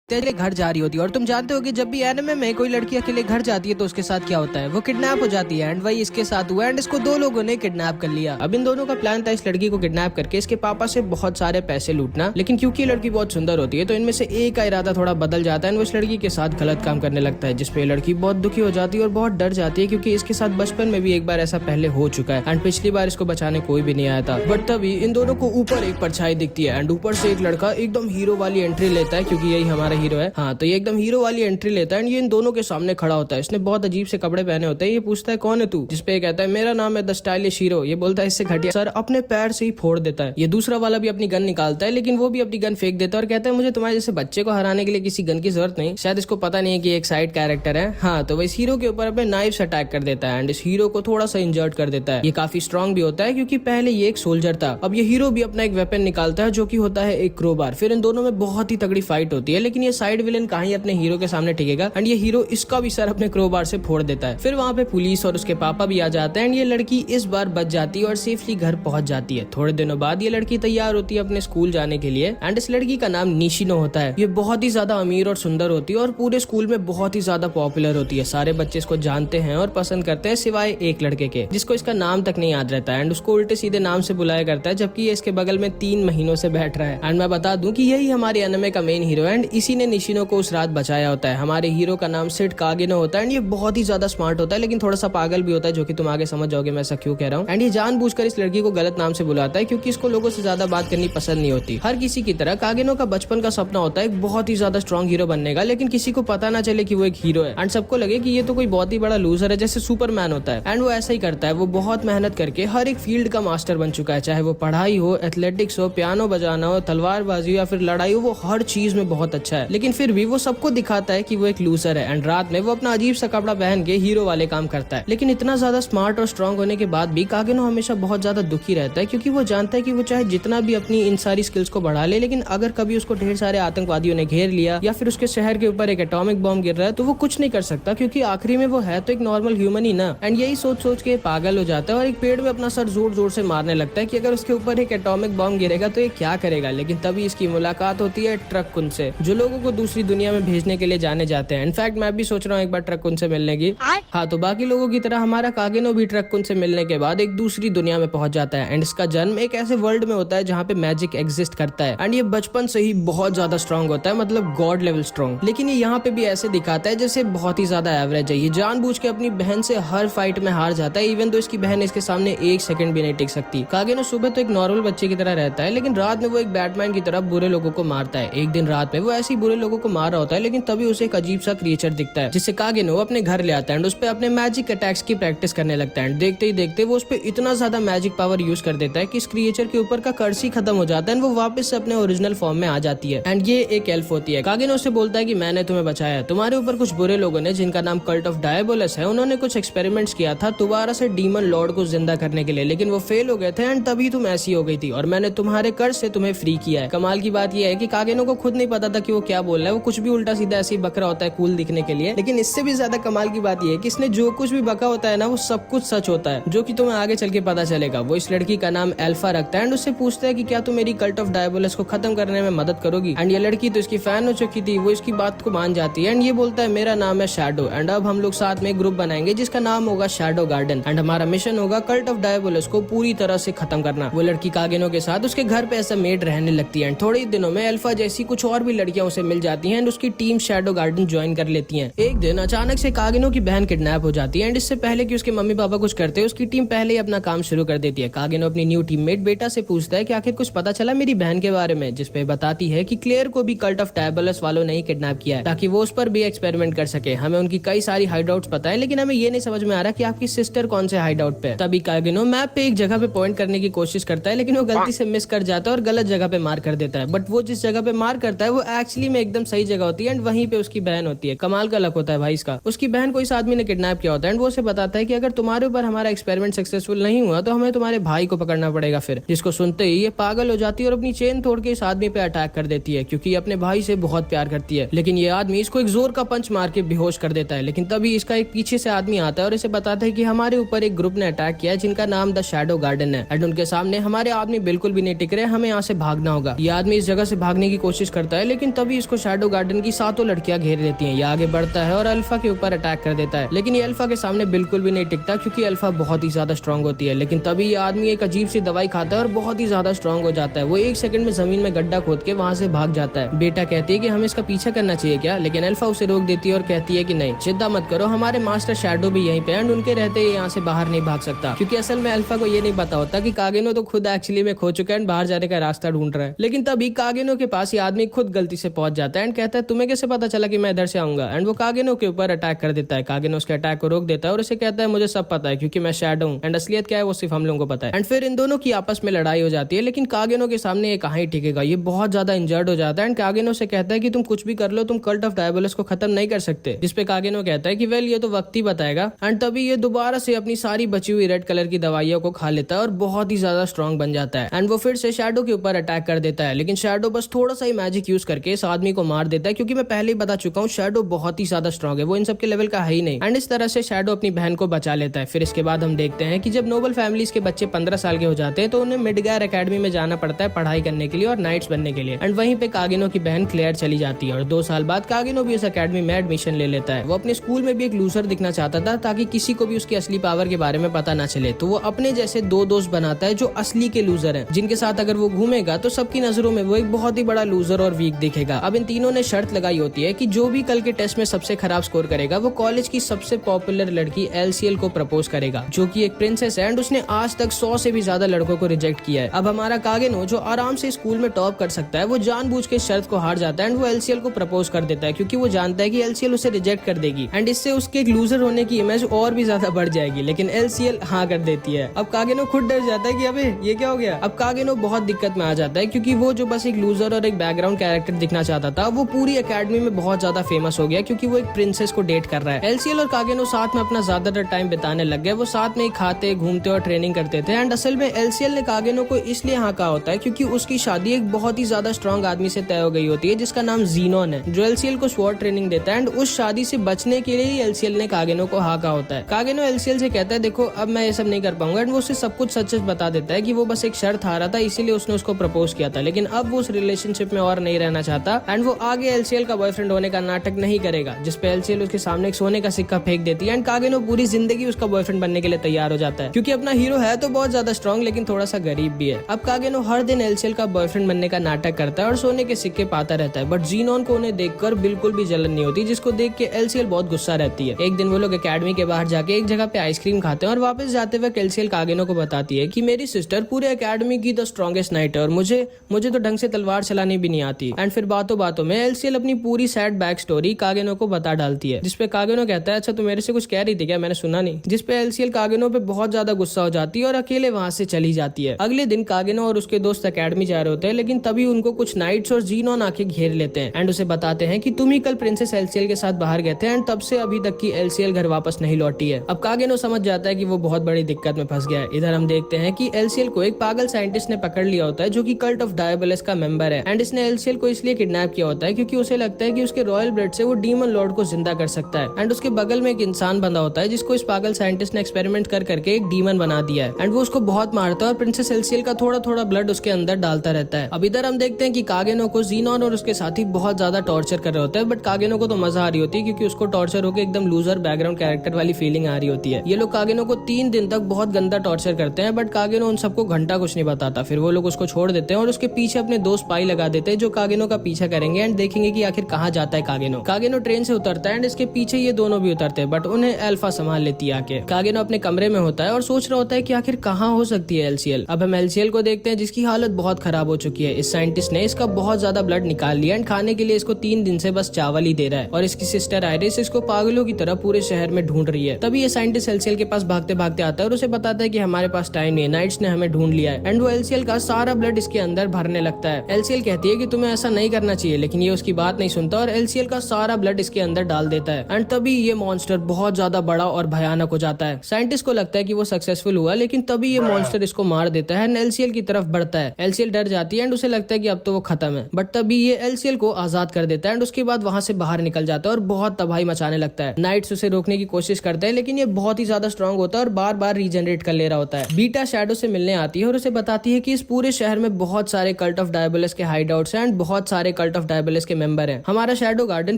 तेरे घर जा रही होती है। और तुम जानते हो कि जब भी एनिमे में कोई लड़की अकेले घर जाती है तो उसके साथ क्या होता है, वो किडनैप हो जाती है। एंड वही इसके साथ हुआ एंड इसको दो लोगों ने किडनैप कर लिया। अब इन दोनों का प्लान था इस लड़की को किडनैप करके इसके पापा से बहुत सारे पैसे लूटना, लेकिन क्योंकि लड़की बहुत सुंदर होती है तो इनमें से एक का इरादा थोड़ा बदल जाता है। वो इस लड़की के साथ गलत काम करने लगता है, जिसपे लड़की बहुत दुखी हो जाती है और बहुत डर जाती है, क्योंकि इसके साथ बचपन में भी एक बार ऐसा पहले हो चुका है एंड पिछली बार इसको बचाने कोई भी नहीं आया था। बट तभी इन दोनों को ऊपर एक परछाई दिखती है एंड ऊपर से एक लड़का एकदम हीरो वाली एंट्री लेता है, क्योंकि यही हमारा हीरो है। हाँ, तो ये एकदम हीरो वाली एंट्री लेता है एंड ये इन दोनों के सामने खड़ा होता है। इसने बहुत अजीब से कपड़े पहने होते हैं। ये पूछता है कौन है तू, जिसपे ये कहता है मेरा नाम है द स्टाइलिश हीरो। ये बोलता है इससे घटिया सर, अपने पैर से ही फोड़ देता है। ये दूसरा वाला भी अपनी गन निकालता है, लेकिन वो भी अपनी गन फेंक देता है और कहता है मुझे तुम्हारे जैसे बच्चे को हराने के लिए किसी गन की जरूरत नहीं। शायद इसको पता नहीं है कि एक साइड कैरेक्टर है। हाँ, तो वो इस हीरो के ऊपर अपने नाइफ से अटैक कर देता है एंड इस हीरो को थोड़ा सा इंजर्ड कर देता है। ये काफी स्ट्रॉन्ग भी होता है क्योंकि पहले ये एक सोल्जर था। अब ये हीरो भी अपना एक वेपन निकालता है जो कि होता है एक क्रोबार। फिर इन दोनों में बहुत ही तगड़ी फाइट होती है, लेकिन ये साइड विलेन कहीं अपने हीरो के सामने टिकेगा एंड ये हीरो इसका भी सर अपने क्रोबार से फोड़ देता है। फिर वहाँ पे पुलिस और उसके पापा भी आ जाते हैं एंड ये लड़की इस बार बच जाती है और सेफली घर पहुंच जाती है। थोड़े दिनों बाद ये लड़की तैयार होती है अपने स्कूल जाने के लिए एंड इस लड़की का नाम निशिनो होता है। ये बहुत ही ज्यादा अमीर और सुंदर होती है और पूरे स्कूल में बहुत ही ज्यादा पॉपुलर होती है। सारे बच्चे इसको जानते हैं और पसंद करते हैं, सिवाय एक लड़के के जिसको इसका नाम तक नहीं याद रहता है एंड उसको उल्टे सीधे नाम से बुलाया करता है, जबकि ये इसके बगल में 3 महीनों से बैठ रहा है। एंड मैं बता दूं कि यही हमारे एनिमे का मेन हीरो है एंड इसी ने निशिनो को उस रात बचाया होता है। हमारे हीरो का नाम सिड कागेनो होता है एंड ये बहुत ही ज्यादा स्मार्ट होता है, लेकिन थोड़ा सा पागल भी होता है, जो कि तुम आगे समझ जाओगे मैं ऐसा क्यों कह रहा हूँ। एंड ये जानबूझकर इस लड़की को गलत नाम से बुलाता है क्योंकि इसको लोगों से ज्यादा बात करनी पसंद नहीं होती। हर किसी की तरह कागेनो का बचपन का सपना होता है एक बहुत ही ज्यादा स्ट्रॉन्ग हीरो बनने का, लेकिन किसी को पता ना चले कि वो एक हीरो है एंड सबको लगे कि ये तो कोई बहुत ही बड़ा लूजर है, जैसे सुपरमैन होता है। एंड वो ऐसा ही करता है, वो बहुत मेहनत करके हर एक फील्ड का मास्टर बन चुका है, चाहे वो पढ़ाई हो, एथलेटिक्स हो, पियानो बजाना हो, तलवारबाजी या फिर लड़ाई हो, वो हर चीज में बहुत अच्छा है। लेकिन फिर भी वो सबको दिखाता है कि वो एक लूजर है एंड रात में वो अपना अजीब सा कपड़ा पहन के हीरो वाले काम करता है। लेकिन इतना ज्यादा स्मार्ट और स्ट्रॉन्ग होने के बाद भी कागेनो हमेशा बहुत ज्यादा दुखी रहता है, क्योंकि वो जानता है कि वो चाहे जितना भी अपनी इन सारी स्किल्स को बढ़ा ले, लेकिन अगर कभी उसको ढेर सारे आतंकवादियों ने घेर लिया या फिर उसके शहर के ऊपर एक एटॉमिक बॉम्ब गिर रहा है तो वो कुछ नहीं कर सकता, क्योंकि आखिरी में वो है तो एक नॉर्मल ह्यूमन ही ना। एंड यही सोच सोच के पागल हो जाता है और एक पेड़ में अपना सर जोर जोर से मारने लगता है कि अगर उसके ऊपर एक एटॉमिक बॉम्ब गिरेगा तो ये क्या करेगा। लेकिन तभी इसकी मुलाकात होती है ट्रक कुन से, जो लोगों को दूसरी दुनिया में भेजने के लिए जाने जाते हैं। इनफैक्ट मैं भी सोच रहा हूँ एक बार ट्रक कुन से मिलने की। हाँ, तो बाकी लोगों की तरह हमारा कागेनो भी ट्रक कुन से मिलने के बाद एक दूसरी दुनिया में पहुंच जाता है एंड इसका जन्म एक ऐसे वर्ल्ड में होता है जहाँ पे मैजिक एग्जिस्ट करता है एंड ये बचपन से ही बहुत ज्यादा स्ट्रॉन्ग होता है, मतलब गॉड लेवल स्ट्रॉन्ग। लेकिन ये यहाँ पे भी ऐसे दिखाता है जैसे बहुत ही ज्यादा एवरेज है। ये जानबूझ के अपनी बहन से हर फाइट में हार जाता है, इवन तो इसकी बहन इसके सामने 1 सेकंड भी नहीं टिक सकती। कागेनो सुबह तो एक नॉर्मल बच्चे की तरह रहता है, लेकिन रात में वो एक बैटमैन की तरह बुरे लोगों को मारता है। एक दिन रात में वो ऐसे ही बुरे लोगों को मार रहा होता है, लेकिन तभी उसे एक अजीब सा क्रिएचर दिखता है जिससे कागेनो अपने घर ले आता है एंड उस पे अपने मैजिक अटैक्स की प्रैक्टिस करने लगता है। देखते ही देखते वो उस पे इतना ज्यादा मैजिक पावर यूज कर देता है कि इस क्रिएचर के ऊपर का कर्स ही खत्म हो जाता है, वो वापस से अपने ओरिजिनल फॉर्म में आ जाती है। एंड ये एक एल्फ होती है। कागेनो उससे बोलता है कि मैंने तुम्हें बचाया, तुम्हारे ऊपर कुछ बुरे लोगों ने जिनका नाम कल्ट ऑफ डायबोलस है, उन्होंने कुछ एक्सपेरिमेंट्स किया था दोबारा से डीमन लॉर्ड को जिंदा करने के लिए, लेकिन वो फेल हो गए थे एंड तभी तुम ऐसी हो गई थी और मैंने तुम्हारे कर्ज से तुम्हें फ्री किया है। कमाल की बात यह है कि कागेनो को खुद नहीं पता था कि वो क्या बोल रहा है, वो कुछ भी उल्टा सीधा ऐसे ही बक रहा होता है कूल दिखने के लिए। लेकिन इससे भी ज्यादा कमाल की बात यह है कि इसने जो कुछ भी बका होता है ना, वो सब कुछ सच होता है, जो कि तुम्हें आगे चल के पता चलेगा। वो इस लड़की का नाम अल्फा रखता है एंड उससे पूछता है कि क्या तुम मेरी कल्ट ऑफ डायबोलस को खत्म करने में मदद करोगी। एंड ये लड़की तो इसकी फैन हो चुकी थी, वो इसकी बात को मान जाती है एंड ये बोलता है मेरा नाम है शैडो एंड अब हम लोग साथ में ग्रुप बनाएंगे जिसका नाम होगा शैडो गार्डन एंड हमारा मिशन होगा कल्ट ऑफ डायबोलस को पूरी तरह से खत्म करना। वो लड़की कागेनो के साथ उसके घर पे ऐसा मेड रहने लगती है एंड थोड़े ही दिनों में अल्फा जैसी कुछ और भी लड़कियां उसे मिल जाती हैं एंड उसकी टीम शैडो गार्डन ज्वाइन कर लेती है। एक दिन अचानक से कागेनो की बहन किडनैप हो जाती है एंड इससे पहले कि उसके मम्मी पापा कुछ करते, उसकी टीम पहले ही अपना काम शुरू कर देती है। कागेनो अपनी न्यू टीममेट बेटा से पूछता है कि आखिर कुछ पता चला मेरी बहन के बारे में, जिसपे बताती है कि क्लेयर को भी कल्ट ऑफ डायबोलस वालों ने ही किडनैप किया है ताकि वो उस पर भी एक्सपेरिमेंट कर सके। हमें उनकी कई सारी हाइडआउट्स पता है, लेकिन हमें ये नहीं समझ में आ रहा कि आपकी सिस्टर कौन से हाइडआउट पे। तभी कागेनो मैप पे एक जगह पे पॉइंट करने की कोशिश करता है, लेकिन वो गलती से मिस कर जाता है और गलत जगह पे मार कर देता है। बट वो जिस जगह पे मार करता है वो एक्चुअली में एकदम सही जगह होती है एंड वहीं पे उसकी बहन होती है। कमाल का लक होता है भाई इसका। उसकी बहन को इस आदमी ने किडनैप किया होता है एंड वो उसे बताता है कि अगर तुम्हारे ऊपर हमारा एक्सपेरिमेंट सक्सेसफुल नहीं हुआ तो हमें तुम्हारे भाई को पकड़ना पड़ेगा। फिर जिसको सुनते ही ये पागल हो जाती है और अपनी चेन तोड़ के इस आदमी पे अटैक कर देती है, क्योंकि अपने भाई से बहुत प्यार करती है। लेकिन ये आदमी इसको एक जोर का पंच मार के बेहोश कर देता है। लेकिन तभी इसका एक पीछे से आदमी आता है और इसे बताता है कि हमारे ऊपर एक ग्रुप ने अटैक किया है जिनका नाम द शैडो गार्डन है एंड उनके सामने हमारे आदमी बिल्कुल भी नहीं टिक रहे, हमें यहाँ से भागना होगा। ये आदमी इस जगह से भागने की कोशिश करता है, लेकिन तभी इसको शैडो गार्डन की 7 लड़कियां घेर लेती हैं। ये आगे बढ़ता है और अल्फा के ऊपर अटैक कर देता है, लेकिन ये अल्फा के सामने बिल्कुल भी नहीं टिकता क्योंकि अल्फा बहुत ही ज्यादा स्ट्रांग होती है। लेकिन तभी ये आदमी एक अजीब सी दवाई खाता है और बहुत ही ज्यादा स्ट्रांग हो जाता है। वो 1 सेकंड में जमीन में गड्ढा खोद के वहाँ से भाग जाता है। बेटा कहती है कि हमें इसका पीछा करना चाहिए क्या, लेकिन अल्फा उसे रोक देती है और कहती है कि नहीं, चिंता मत करो, हमारे मास्टर शैडो भी यहीं पे एंड उनके रहते ये यहाँ से बाहर नहीं भाग सकता। क्योंकि असल में अल्फा को ये नहीं पता होता कि कागेनो तो खुद एक्चुअली में खो चुका है, बाहर जाने का रास्ता ढूंढ रहा है। लेकिन तभी कागेनो के पास ये आदमी खुद गलती से पहुंच जाता है एंड कहता है तुम्हें कैसे पता चला कि मैं इधर से आऊंगा, एंड वो कागेनो के ऊपर अटैक कर देता है। कागेनो उसके अटैक को रोक देता है और उसे कहता है मुझे सब पता है क्योंकि मैं शैडो हूं एंड असलियत क्या है वो सिर्फ हम लोगों को पता है। एंड फिर इन दोनों की आपस में लड़ाई हो जाती है, लेकिन कागेनो के सामने ये कहाँ ही टिकेगा। ये बहुत ज्यादा इंजर्ड हो जाता है एंड कागेनो से कहता है कि तुम कुछ भी कर लो, तुम कल्ट ऑफ डायबोलस को खत्म नहीं कर सकते। जिसपे कागेनो कहता है कि वेल ये तो वक्त ही बताएगा। एंड तभी ये दोबारा से अपनी सारी बची हुई रेड कलर की दवाइयों को खा लेता है और बहुत ही ज्यादा स्ट्रॉन्ग बन जाता है। एंड वो फिर से शैडो के ऊपर अटैक कर देता है, लेकिन शैडो बस थोड़ा सा ही मैजिक यूज करके इस आदमी को मार देता है क्योंकि मैं पहले ही बता चुका हूँ शैडो बहुत ही ज्यादा स्ट्रॉन्ग है, वो इन सबके लेवल का है ही नहीं। एंड इस तरह से शैडो अपनी बहन को बचा लेता है। फिर इसके बाद हम देखते हैं कि जब नोबल फैमिलीज के बच्चे 15 साल के हो जाते हैं तो उन्हें मिडगायर एकेडमी में जाना पड़ता है पढ़ाई करने के लिए और नाइट्स बनने के लिए। एंड वहीं पे कागिनो की बहन क्लेयर चली जाती है और 2 साल बाद कागिनो भी उस एकेडमी में एडमिशन ले लेता है। वो अपने स्कूल में भी एक लूजर दिखना चाहता था ताकि किसी को भी उसकी असली पावर के बारे में पता ना चले। तो वो अपने जैसे 2 दोस्त बनाता है जो असली के लूजर हैं, जिनके साथ अगर वो घूमेगा तो सबकी नजरों में वो एक बहुत ही बड़ा लूजर और वीक दिखेगा। अब इन तीनों ने शर्त लगाई होती है कि जो भी कल के टेस्ट में सबसे खराब स्कोर करेगा वो कॉलेज की सबसे पॉपुलर लड़की एलसीएल को प्रपोज करेगा, जो कि एक प्रिंसेस है एंड उसने आज तक 100 से भी ज्यादा लड़कों को रिजेक्ट किया है। अब हमारा कागेनो जो आराम से स्कूल में टॉप कर सकता है वो जानबूझ के शर्त को हार जाता है एंड वो एलसीएल को प्रपोज कर देता है क्योंकि वो जानता है कि एलसीएल उसे रिजेक्ट कर देगी एंड इससे उसके एक लूजर होने की इमेज और भी ज्यादा बढ़ जाएगी। लेकिन एलसीएल हाँ कर देती है। अब कागेनो खुद डर जाता है कि अबे ये क्या हो गया। अब कागेनो बहुत दिक्कत में आ जाता है क्योंकि वो जो बस एक लूजर और एक बैकग्राउंड कैरेक्टर दिखना चाहता था वो पूरी एकेडमी में बहुत ज्यादा फेमस हो गया क्योंकि वो एक प्रिंसेस को डेट कर रहा है। एलसीएल और कागेनो साथ में अपना ज्यादातर टाइम बिताने लग गए। वो साथ में ही खाते घूमते और ट्रेनिंग करते थे एंड असल में एलसीएल ने कागेनो को इसलिए हाँ कहा होता है क्योंकि उसकी शादी एक बहुत ही ज्यादा स्ट्रॉन्ग आदमी से तय हो गई होती है जिसका नाम जीनोन है, जो एलसीएल को स्वॉर्ड ट्रेनिंग देता है एंड उस शादी से बचने के लिए ही एलसीएल ने कागेनो को हाँ कहा होता है। कागेनो एलसीएल से कहता है देखो अब मैं ये सब नहीं कर पाऊंगा एंड वो उसे सब कुछ सच सच बता देता है कि वो बस एक शर्त हारा था इसीलिए उसने उसको प्रपोज किया था, लेकिन अब वो उस रिलेशनशिप में और नहीं रहना चाहता एंड वो आगे एलसीएल का बॉयफ्रेंड होने का नाटक नहीं करेगा। जिसपे एलसीएल उसके सामने एक सोने का सिक्का फेंक देती है एंड कागेनो पूरी जिंदगी उसका बॉयफ्रेंड बनने के लिए तैयार हो जाता है क्योंकि अपना हीरो है तो बहुत ज्यादा स्ट्रॉन्ग लेकिन थोड़ा सा गरीब भी है। अब कागेनो हर दिन एलसीएल का बॉयफ्रेंड बनने का नाटक करता है और सोने के सिक्के पाता रहता है, बट जीनोन को उन्हें देखकर बिल्कुल भी जलन नहीं होती, जिसको देख के एलसीएल बहुत गुस्सा रहती है। एक दिन वो लोग एकेडमी के बाहर जाके एक जगह पे आइसक्रीम खाते हैं और वापस जाते वक्त एलसीएल कागेनो को बताती है कि मेरी सिस्टर पूरे एकेडमी की द स्ट्रॉन्गेस्ट नाइट है और मुझे तो ढंग से तलवार चलानी भी नहीं आती। एंड फिर बातों बातों में एलसीएल अपनी पूरी सैड बैक स्टोरी कागेनो को बता डालती है, जिसपे कागेनो कहता है अच्छा तू मेरे से कुछ कह रही थी क्या, मैंने सुना नहीं। जिसपे एलसीएल कागेनो पे बहुत ज्यादा गुस्सा हो जाती है और अकेले वहां से चली जाती है। अगले दिन कागेनो और उसके दोस्त एकेडमी जा रहे होते हैं, लेकिन तभी उनको कुछ नाइट्स और जीनोन आके घेर लेते हैं एंड उसे बताते हैं कि तुम ही कल प्रिंसेस एलसीएल के साथ बाहर गए थे एंड तब से अभी तक की एलसीएल घर वापस नहीं लौटी है। अब कागेनो समझ जाता है कि वो बहुत बड़ी दिक्कत में फंस गया है। इधर हम देखते हैं कि एलसीएल को एक पागल साइंटिस्ट ने पकड़ लिया होता है जो कि कल्ट ऑफ डायबोलस का मेंबर है एंड इसने एलसीएल को इसलिए किडनैप किया होता है क्योंकि उसे लगता है कि उसके रॉयल ब्लड से वो डीमन लॉर्ड को जिंदा कर सकता है। एंड उसके बगल में एक इंसान बंधा होता है जिसको इस पागल साइंटिस्ट ने एक्सपेरिमेंट कर करके एक डीमन बना दिया है एंड वो उसको बहुत मारता है और प्रिंसेस एलसीएल का थोड़ा थोड़ा ब्लड उसके अंदर डालता रहता है। अब इधर हम देखते हैं कि कागेनो को जीनोन और उसके साथी बहुत ज्यादा टॉर्चर कर रहे होते हैं, बट कागेनो को तो मजा आ रही होती है क्योंकि उसको टॉर्चर होकर एकदम लूजर बैकग्राउंड कैरेक्टर वाली फीलिंग आ रही होती है। ये लोग कागेनो को 3 दिन तक बहुत गंदा टॉर्चर करते हैं, बट कागेनो उन सबको घंटा कुछ नहीं बताता। फिर वो लोग उसको छोड़ देते हैं और उसके पीछे अपने 2 स्पाई लगा देते हैं जो कागेनो का पीछा करेंगे एंड देखेंगे कि आखिर कहाँ जाता है कागेनो। कागेनो ट्रेन से उतरता है एंड इसके पीछे ये दोनों भी उतरते हैं, बट उन्हें अल्फा संभाल लेती है आके। कागेनो अपने कमरे में होता है और सोच रहा होता है कि आखिर कहाँ हो सकती है एलसीएल। अब हम एलसीएल को देखते हैं जिसकी हालत बहुत खराब हो चुकी है। इस साइंटिस्ट ने इसका बहुत ज्यादा ब्लड निकाल लिया एंड खाने के लिए इसको 3 दिन से बस चावल ही दे रहा है और इसकी सिस्टर आयरिस इसको पागलों की तरह पूरे शहर में ढूंढ रही है। तभी ये साइंटिस्ट एलसीएल के पास भागते भागते आता है और उसे बताता है कि हमारे पास टाइम नहीं है, नाइट्स ने हमें ढूंढ लिया है एंड वो एलसीएल का सारा ब्लड इसके अंदर भरने लगता है। एलसीएल कहती है कि तुम्हें ऐसा नहीं करना चाहिए, लेकिन ये उसकी बात नहीं सुनता और एलसीएल का सारा ब्लड इसके अंदर डाल देता है एंड तभी ये मॉन्स्टर बहुत ज्यादा बड़ा और भयानक हो जाता है। साइंटिस्ट को लगता है कि वो सक्सेसफुल हुआ, लेकिन तभी ये मॉन्स्टर इसको मार देता है एंड एलसीएल की तरफ बढ़ता है। एलसीएल डर जाती है एंड उसे लगता है कि अब तो वो खत्म है, बट तभी ये एलसीएल को आजाद कर देता है एंड उसके बाद वहां से बाहर निकल जाता है और बहुत तबाही मचाने लगता है। नाइट्स उसे रोकने की कोशिश करते हैं, लेकिन ये बहुत ही ज्यादा स्ट्रांग होता है और बार बार रीजनरेट कर ले रहा होता है। बीटा शैडो से मिलने आती है और उसे बताती है कि इस पूरे शहर में बहुत सारे कल्ट ऑफ डायबोलस के हाइड आउट्स हैं एंड बहुत सारे कल्ट कल्ट ऑफ डायबोलिस के मेंबर हैं। हमारा शैडो गार्डन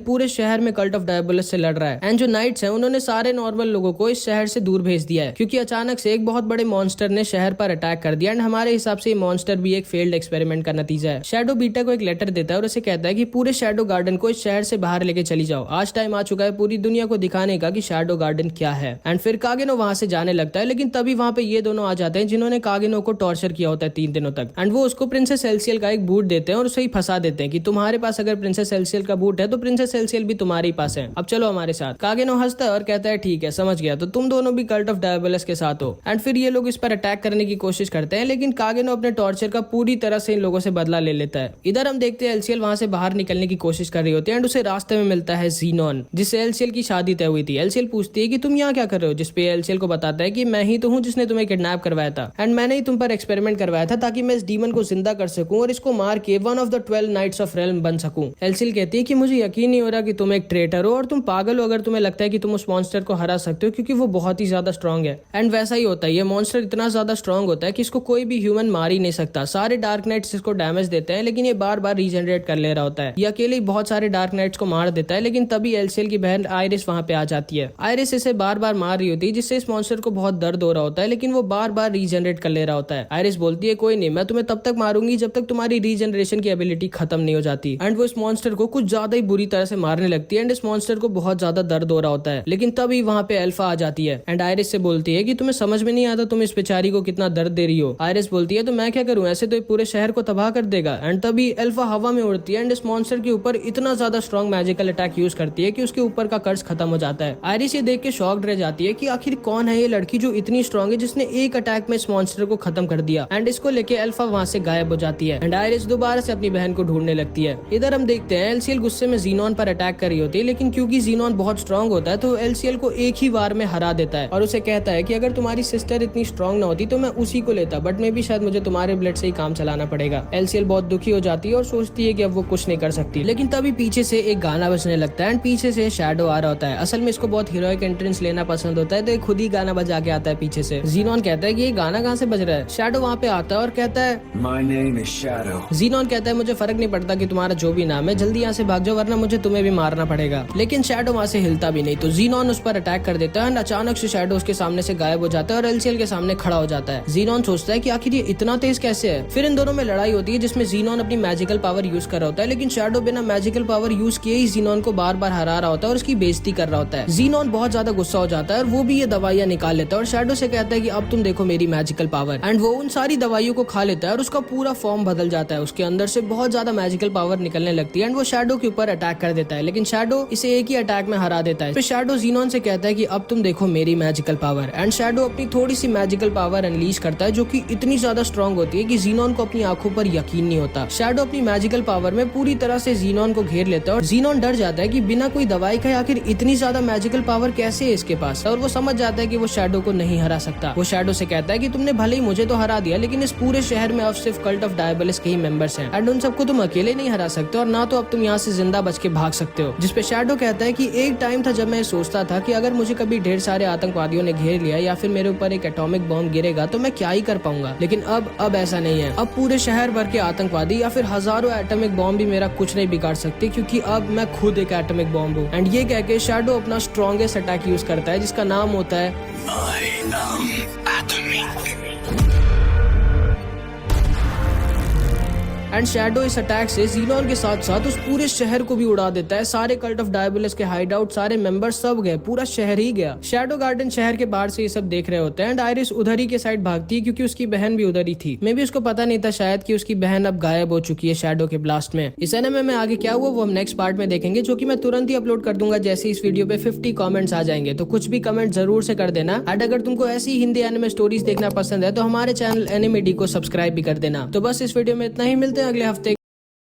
पूरे शहर में कल्ट ऑफ डायबोलिस से लड़ रहा है एंड जो नाइट्स हैं उन्होंने सारे नॉर्मल लोगों को इस शहर से दूर भेज दिया है क्योंकि अचानक से एक बहुत बड़े मॉन्स्टर ने शहर पर अटैक कर दिया एंड हमारे हिसाब से ये मॉन्स्टर भी एक फेल्ड एक्सपेरिमेंट का नतीजा है। शैडो बीटा को एक लेटर देता है और उसे कहता है कि पूरे शैडो गार्डन को इस शहर से बाहर लेके चली जाओ, आज टाइम आ चुका है पूरी दुनिया को दिखाने का कि शैडो गार्डन क्या है। एंड फिर कागेनो वहां से जाने लगता है, लेकिन तभी वहां पे ये दोनों आ जाते हैं जिन्होंने कागेनो को टॉर्चर किया होता है 3 दिनों तक एंड वो उसको प्रिंसेस एल्सियल का एक बूट देते हैं और उसे ही फंसा देते हैं कि तुम्हारे पास अगर प्रिंसेस एल्सियल का बूट है तो प्रिंसेस एल्सियल भी तुम्हारे ही पास है, अब चलो हमारे साथ। कागेनो हंसता है और कहता है ठीक है समझ गया, तो तुम दोनों भी कल्ट ऑफ डायबोलिस के साथ हो। एंड फिर ये लोग इस पर अटैक करने की कोशिश करते हैं, लेकिन कागेनो अपने टॉर्चर का पूरी तरह से इन लोगों से बदला ले लेता है। इधर हम देखते हैं एल्सियल वहां से बाहर निकलने की कोशिश कर रही होती है एंड उसे रास्ते में मिलता है ज़ीनोन, जिससे एल्सियल की शादी तय हुई थी। एल्सियल पूछती है कि तुम यहाँ क्या कर रहे हो, जिसपे एल्सियल को बताता है कि मैं ही तो हूँ जिसने तुम्हें किडनैप करवाया था एंड मैंने ही तुम पर एक्सपेरिमेंट करवाया था ताकि मैं इस डीमन को जिंदा कर सकूं और इसको मार के one of the 12 knights of realm बन सकूं। एल्सियल कहती है कि मुझे यकीन नहीं हो रहा कि तुम एक ट्रेटर हो और तुम पागल हो अगर तुम्हें लगता है कि तुम उस मॉन्स्टर को हरा सकते हो, क्योंकि वो बहुत ही ज्यादा स्ट्रांग है। एंड वैसा ही होता है, ये मॉन्स्टर इतना ज्यादा स्ट्रांग होता है कि इसको कोई भी ह्यूमन मार ही नहीं सकता। सारे डार्क नाइट्स इसको डैमेज देते हैं लेकिन ये बार बार रीजनरेट कर ले रहा होता है। ये अकेले ही बहुत सारे डार्क नाइट्स को मार देता है, लेकिन तभी एल्सियल की बहन आयरिस वहां पे आ जाती है। आयरिस इसे बार बार मार रही होती है जिससे इस मॉन्स्टर को बहुत दर्द हो रहा होता है, लेकिन वो बार बार रीजनरेट कर ले रहा होता है। आयरिस बोलती है कोई नहीं, मैं तुम्हें तब तक मारूंगी जब तक तुम्हारी रीजनरेशन की एबिलिटी खत्म नहीं हो जाती। एंड वो इस मॉन्स्टर को कुछ ज्यादा ही बुरी तरह से मारने लगती है एंड इस मॉन्स्टर को बहुत ज्यादा दर्द हो रहा होता है, लेकिन तभी वहां पे अल्फा आ जाती है एंड आयरिस से बोलती है कि तुम्हें समझ में नहीं आता तुम इस बेचारी को कितना दर्द दे रही हो। आयरिस बोलती है तो मैं क्या करूं, ऐसे तो ये पूरे शहर को तबाह कर देगा। एंड तभी अल्फा हवा में उड़ती है एंड इस मॉन्स्टर के ऊपर इतना ज्यादा स्ट्रॉन्ग मैजिकल अटैक यूज करती है कि उसके ऊपर का कर्ज खत्म हो जाता है। आयरिस ये देख के शॉक्ड रह जाती है कि आखिर कौन है ये लड़की जो इतनी स्ट्रॉन्ग है जिसने एक अटैक में इस मॉन्स्टर को खत्म कर दिया। एंड इसको लेके अल्फा वहां से गायब हो जाती है एंड आयरिस दोबारा से अपनी बहन को ढूंढने लगती है। इधर हम देखते हैं एल्सियल गुस्से में ज़ीनोन पर अटैक कर रही होती है, लेकिन क्योंकि ज़ीनोन बहुत स्ट्रॉन्ग होता है तो एल्सियल को एक ही बार में हरा देता है और उसे कहता है कि अगर तुम्हारी सिस्टर इतनी स्ट्रॉन्ग ना होती तो मैं उसी को लेता, बट मे भी शायद मुझे तुम्हारे ब्लड से ही काम चलाना पड़ेगा। एल्सियल बहुत दुखी हो जाती है और सोचती है कि अब वो कुछ नहीं कर सकती, लेकिन तभी पीछे से एक गाना बजने लगता है एंड पीछे से शैडो आ रहा होता है। असल में इसको बहुत हीरोइक एंट्रेंस लेना पसंद होता है तो ये खुद ही गाना बजा के आता है पीछे से। ज़ीनोन कहता है कि ये गाना कहाँ से बज रहा है। शैडो वहाँ पे आता है और कहता है My name is Shadow. ज़ीनोन कहता है मुझे फर्क नहीं पड़ता कि तुम्हारा जो भी नाम है, जल्दी यहाँ से भाग जाओ वरना मुझे तुम्हें भी मारना पड़ेगा। लेकिन शैडो वहाँ से हिलता भी नहीं, तो ज़ीनोन उस पर अटैक कर देता है एंड अचानक से शैडो उसके सामने से गायब हो जाता है और एल्सियल के सामने खड़ा हो जाता है। ज़ीनोन सोचता है कि आखिर ये इतना तेज कैसे है। फिर इन दोनों में लड़ाई होती है जिसमें ज़ीनोन अपनी मैजिकल पावर यूज कर रहा होता है, लेकिन शैडो बिना मैजिकल पावर यूज किए ही ज़ीनोन को बार बार हरा रहा होता है और उसकी बेइज्जती कर रहा होता है। ज़ीनोन बहुत ज्यादा गुस्सा हो जाता है और वो भी ये दवाइयाँ निकाल लेता है और शैडो से कहता है कि अब तुम देखो मेरी मैजिकल पावर। एंड वो उन सारी दवाइयों को खा लेता है और उसका पूरा फॉर्म बदल जाता है, उसके अंदर से बहुत ज्यादा मैजिकल पावर निकलने लगती है एंड वो शैडो के ऊपर अटैक कर देता है, लेकिन शैडो इसे एक ही अटैक में हरा देता है। फिर शैडो ज़ीनोन से कहता है कि अब तुम देखो मेरी मैजिकल पावर। एंड शैडो अपनी थोड़ी सी मैजिकल पावर अनलीश करता है जो कि इतनी ज्यादा स्ट्रॉन्ग होती है कि ज़ीनोन को अपनी आंखों पर यकीन नहीं होता। शैडो अपनी मैजिकल पावर में पूरी तरह से ज़ीनोन को घेर लेता है और ज़ीनोन डर जाता है कि बिना कोई दवाई खाए आखिर इतनी ज्यादा मैजिकल पावर कैसे है इसके पास, और वो समझ जाता है कि वो शैडो को नहीं हरा सकता। वो शैडो से कहता है कि तुमने भले ही मुझे तो हरा दिया, लेकिन इस पूरे शहर में अब सिर्फ कल्ट ऑफ डायबोलिस के ही मेंबर्स हैं एंड उन सबको तुम अकेले नहीं हरा सकते और ना तो अब तुम यहाँ से जिंदा बच के भाग सकते हो। जिसपे शैडो कहता है कि एक टाइम था जब मैं सोचता था कि अगर मुझे कभी ढेर सारे आतंकवादियों ने घेर लिया या फिर मेरे ऊपर एक एटॉमिक बॉम्ब गिरेगा तो मैं क्या ही कर पाऊंगा, लेकिन अब ऐसा नहीं है। अब पूरे शहर भर के आतंकवादी या फिर हजारों एटॉमिक बॉम्ब भी मेरा कुछ नहीं बिगाड़ सकते, क्योंकि अब मैं खुद एक एटॉमिक बॉम्ब हूँ। एंड ये कह के शैडो अपना स्ट्रॉन्गेस्ट अटैक यूज करता है जिसका नाम होता है एंड शैडो इस अटैक से ज़ीनोन के साथ साथ उस पूरे शहर को भी उड़ा देता है। सारे कल्ट ऑफ डायबोलिस के हाइड आउट, सारे मेंबर्स सब गए, पूरा शहर ही गया। शैडो गार्डन शहर के बाहर से ये सब देख रहे होते हैं एंड आयरिस उधर ही के साइड भागती है क्योंकि उसकी बहन भी उधर ही थी। मे भी उसको पता नहीं था शायद कि उसकी बहन अब गायब हो चुकी है शैडो के ब्लास्ट में। इस एनिमे में आगे क्या हुआ वो हम नेक्स्ट पार्ट में देखेंगे, जो कि मैं तुरंत ही अपलोड कर दूंगा जैसे इस वीडियो पे 50 कमेंट्स आ जाएंगे। तो कुछ भी कमेंट जरूर से कर देना एंड अगर तुमको ऐसी हिंदी एनिमे स्टोरीज देखना पसंद है तो हमारे चैनल एनिमेडी को सब्सक्राइब भी कर देना। तो बस इस वीडियो में इतना ही, मिलते हैं अगले हफ्ते।